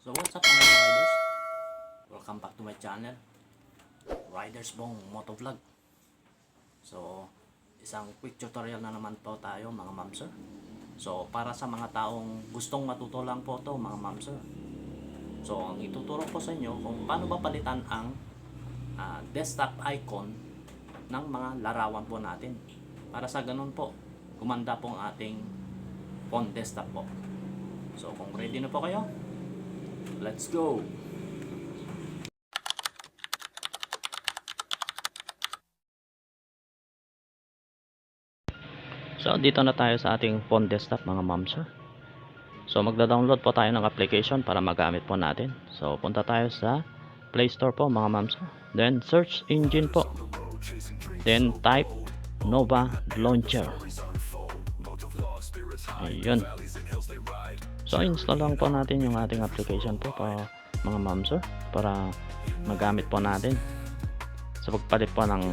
So what's up mga riders? Welcome back to my channel, Riders Bong Motovlog. So isang quick tutorial na naman po tayo mga ma'am sir. So para sa mga taong gustong matuto lang po to mga ma'am sir. So ang ituturo ko sa inyo kung paano ba palitan ang desktop icon ng mga larawan po natin. Para sa ganun po, gumanda po ang ating phone desktop po. So kung ready na po kayo, let's go! So dito na tayo sa ating phone desktop mga ma'am sir. So magda-download po tayo ng application para magamit po natin. So punta tayo sa Play Store po mga ma'am sir. Then search engine po. Then type Nova Launcher. Ayun. So install lang po natin yung ating application po para mga ma'am sir, para magamit po natin sa pagpalit po ng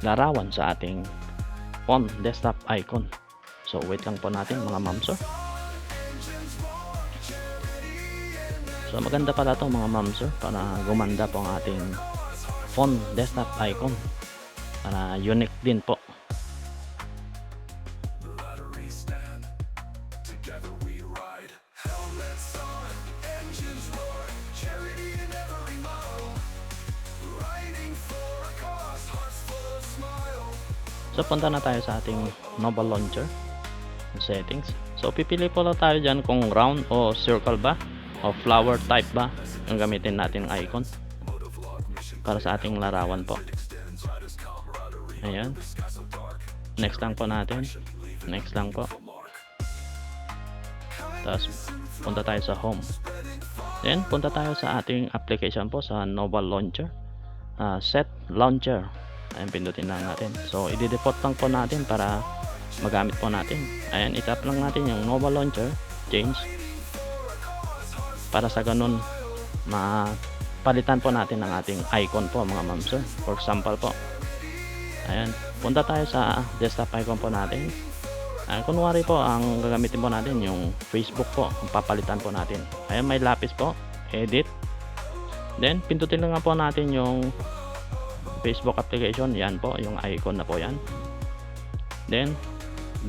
larawan sa ating phone desktop icon. So wait lang po natin mga ma'am sir. So maganda pala to mga ma'am sir, para gumanda po ang ating phone desktop icon, para unique din po. So punta na tayo sa ating Nova Launcher settings. So pipili po lang tayo dyan kung round o circle ba o flower type ba yung gamitin natin icon para sa ating larawan po. Ayan, next lang po natin, next lang po, tapos punta tayo sa home, then punta tayo sa ating application po sa Nova Launcher, set launcher. Ayan, pindutin lang natin. So i-default lang po natin para magamit po natin. Ayan, itap lang natin yung Nova Launcher, change, para sa ganun mapalitan po natin ang ating icon po mga ma'am sir. For example po, ayan, punta tayo sa desktop icon po natin. Ayan, kunwari po ang gagamitin po natin yung Facebook po, ang papalitan po natin. Ayan, may lapis po, edit, then pindutin lang po natin yung Facebook application. Yan po yung icon na po yan. Then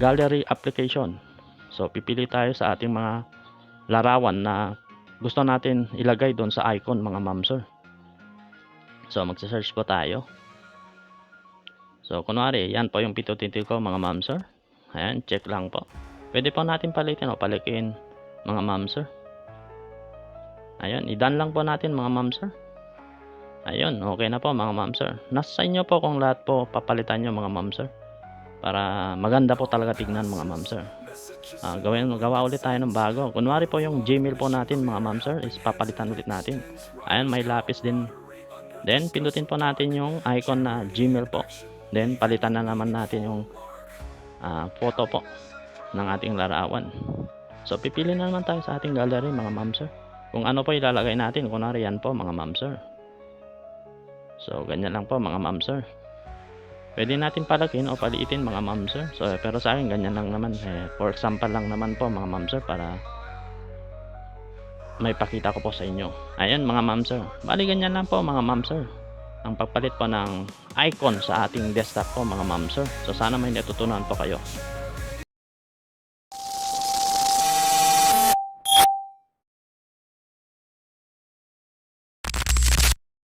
gallery application. So pipili tayo sa ating mga larawan na gusto natin ilagay doon sa icon mga ma'am sir. So magsa-search po tayo. So kunwari yan po yung pindutin ko mga ma'am sir. Ayan, check lang po. Pwede po natin palitin o palikin mga ma'am sir. Ayan, i-done lang po natin mga ma'am sir. Ayun, okay na po mga ma'am sir. Nasa inyo po kung lahat po papalitan nyo mga ma'am sir, para maganda po talaga tignan mga ma'am sir. Gawa ulit tayo ng bago. Kunwari po yung Gmail po natin mga ma'am sir is papalitan ulit natin. Ayan, may lapis din. Then pindutin po natin yung icon na Gmail po. Then palitan na naman natin yung photo po ng ating larawan. So pipili na naman tayo sa ating gallery mga ma'am sir, kung ano po ilalagay natin. Kunwari yan po mga ma'am sir. So ganyan lang po mga ma'am sir. Pwede natin palakin o paliitin mga ma'am sir. So pero sa akin ganyan lang naman. For example lang naman po mga ma'am sir, para may pakita ko po sa inyo. Ayan mga ma'am sir. Bali ganyan lang po mga ma'am sir, ang pagpalit po ng icon sa ating desktop po mga ma'am sir. So sana may natutunan po kayo.